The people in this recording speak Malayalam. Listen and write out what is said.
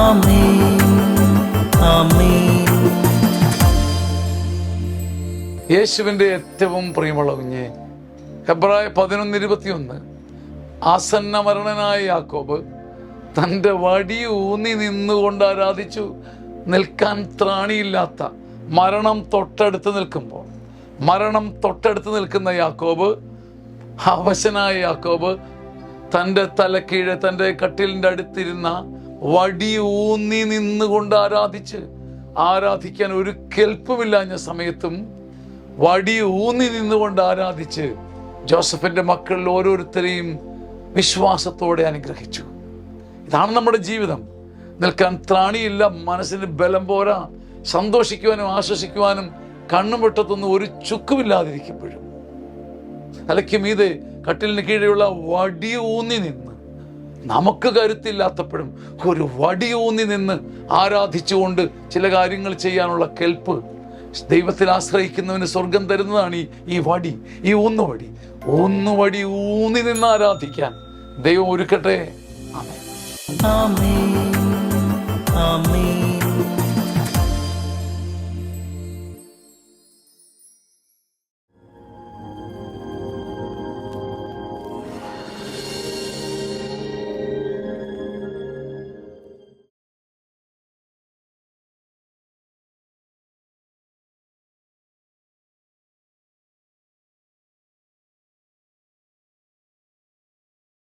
ആമേൻ ആമേൻ. യേശുവിൻ്റെ ഏറ്റവും പ്രിയമുള്ള കുഞ്ഞെ, ഹെബ്രായ 11:21, ആസന്ന മരണനായ യാക്കോബ് തൻ്റെ വടി ഊന്നി നിന്നുകൊണ്ട് ആരാധിച്ചു. നിൽക്കാൻ ത്രാണിയില്ലാത്ത മരണം തൊട്ടടുത്ത് നിൽക്കുന്ന യാക്കോബ്, അവശനായ യാക്കോബ് തൻ്റെ തലക്കീഴെ തൻ്റെ കട്ടിലിൻ്റെ അടുത്തിരുന്ന വടി ഊന്നി നിന്നുകൊണ്ട് ആരാധിക്കാൻ ഒരു കെൽപ്പുമില്ലാഞ്ഞ സമയത്തും വടി ഊന്നി നിന്നുകൊണ്ട് ആരാധിച്ച് ജോസഫിൻ്റെ മക്കളിൽ ഓരോരുത്തരെയും വിശ്വാസത്തോടെ അനുഗ്രഹിച്ചു. ഇതാണ് നമ്മുടെ ജീവിതം. നിൽക്കാൻ ത്രാണിയില്ല, മനസ്സിന് ബലം പോരാ, സന്തോഷിക്കുവാനും ആശ്വസിക്കുവാനും കണ്ണും വെട്ടത്തൊന്നും ഒരു ചുക്കുമില്ലാതിരിക്കുമ്പോഴും തലയ്ക്ക് മീതെ കട്ടിലിന് കീഴെയുള്ള വടി ഊന്നി നിന്ന്, നമുക്ക് കരുത്തില്ലാത്തപ്പോഴും ഒരു വടി ഊന്നി നിന്ന് ആരാധിച്ചുകൊണ്ട് ചില കാര്യങ്ങൾ ചെയ്യാനുള്ള കെൽപ്പ് ദൈവത്തിൽ ആശ്രയിക്കുന്നവന് സ്വർഗം തരുന്നതാണ് ഈ വടി, ഈ ഊന്നുവടി ഊന്നി നിന്ന് ആരാധിക്കാൻ ദൈവം ഒരുക്കട്ടെ. ആമേൻ ആമേൻ ആമേൻ.